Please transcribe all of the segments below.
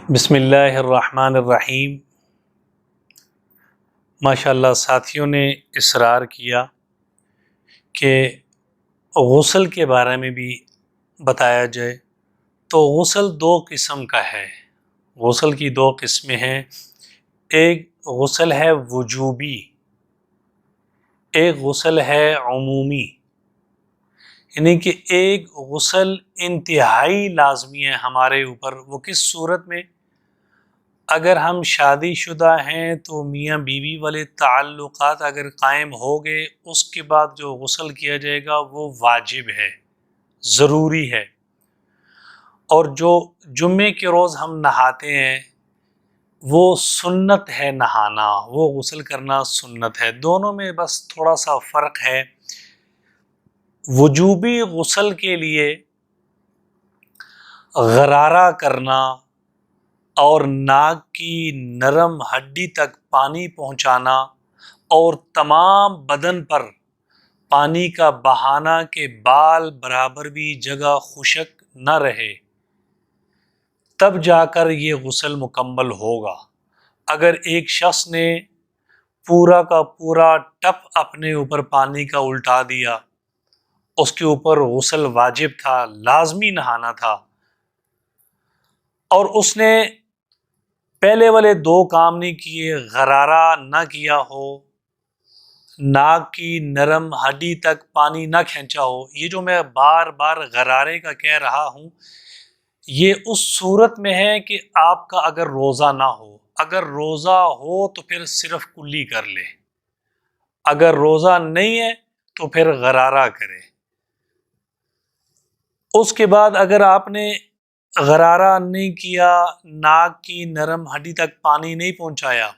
بسم اللہ الرحمن الرحیم۔ ماشاءاللہ ساتھیوں نے اصرار کیا کہ غسل کے بارے میں بھی بتایا جائے، تو غسل دو قسم کا ہے۔ غسل کی دو قسمیں ہیں، ایک غسل ہے وجوبی، ایک غسل ہے عمومی، یعنی کہ ایک غسل انتہائی لازمی ہے ہمارے اوپر۔ وہ کس صورت میں؟ اگر ہم شادی شدہ ہیں تو میاں بیوی والے تعلقات اگر قائم ہو گئے، اس کے بعد جو غسل کیا جائے گا وہ واجب ہے، ضروری ہے۔ اور جو جمعے کے روز ہم نہاتے ہیں وہ سنت ہے، نہانا، وہ غسل کرنا سنت ہے۔ دونوں میں بس تھوڑا سا فرق ہے۔ وجوبی غسل کے لیے غرارہ کرنا اور ناک کی نرم ہڈی تک پانی پہنچانا اور تمام بدن پر پانی کا بہانا کہ بال برابر بھی جگہ خشک نہ رہے، تب جا کر یہ غسل مکمل ہوگا۔ اگر ایک شخص نے پورا کا پورا ٹپ اپنے اوپر پانی کا الٹا دیا، اس کے اوپر غسل واجب تھا، لازمی نہانا تھا، اور اس نے پہلے والے دو کام نہیں کیے، غرارہ نہ کیا ہو، ناک کی نرم ہڈی تک پانی نہ کھینچا ہو، یہ جو میں بار بار غرارے کا کہہ رہا ہوں، یہ اس صورت میں ہے کہ آپ کا اگر روزہ نہ ہو۔ اگر روزہ ہو تو پھر صرف کلی کر لے، اگر روزہ نہیں ہے تو پھر غرارہ کرے۔ اس کے بعد اگر آپ نے غرارہ نہیں کیا، ناک کی نرم ہڈی تک پانی نہیں پہنچایا،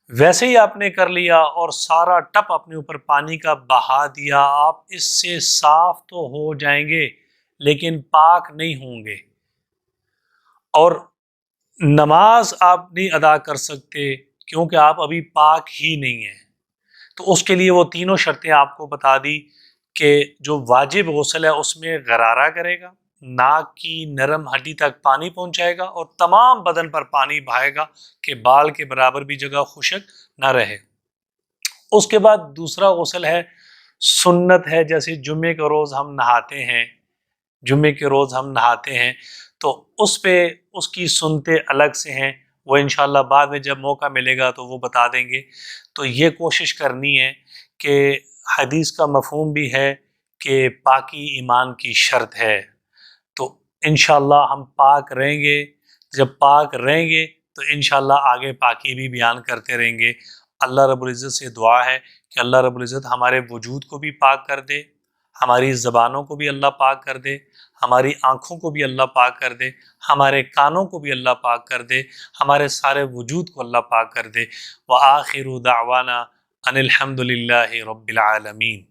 ویسے ہی آپ نے کر لیا اور سارا ٹپ اپنے اوپر پانی کا بہا دیا، آپ اس سے صاف تو ہو جائیں گے لیکن پاک نہیں ہوں گے، اور نماز آپ نہیں ادا کر سکتے کیونکہ آپ ابھی پاک ہی نہیں ہیں۔ تو اس کے لیے وہ تینوں شرطیں آپ کو بتا دی کہ جو واجب غسل ہے اس میں غرارہ کرے گا، ناک کی نرم ہڈی تک پانی پہنچائے گا اور تمام بدن پر پانی بہائے گا کہ بال کے برابر بھی جگہ خشک نہ رہے۔ اس کے بعد دوسرا غسل ہے، سنت ہے، جیسے جمعے کے روز ہم نہاتے ہیں، جمعے کے روز ہم نہاتے ہیں تو اس پہ اس کی سنتیں الگ سے ہیں، وہ انشاءاللہ بعد میں جب موقع ملے گا تو وہ بتا دیں گے۔ تو یہ کوشش کرنی ہے کہ حدیث کا مفہوم بھی ہے کہ پاکی ایمان کی شرط ہے، تو انشاءاللہ ہم پاک رہیں گے۔ جب پاک رہیں گے تو انشاءاللہ آگے پاکی بھی بیان کرتے رہیں گے۔ اللہ رب العزت سے دعا ہے کہ اللہ رب العزت ہمارے وجود کو بھی پاک کر دے، ہماری زبانوں کو بھی اللہ پاک کر دے، ہماری آنکھوں کو بھی اللہ پاک کر دے، ہمارے کانوں کو بھی اللہ پاک کر دے، ہمارے سارے وجود کو اللہ پاک کر دے۔ وآخر دعوانا ان الحمد للہ رب العالمین۔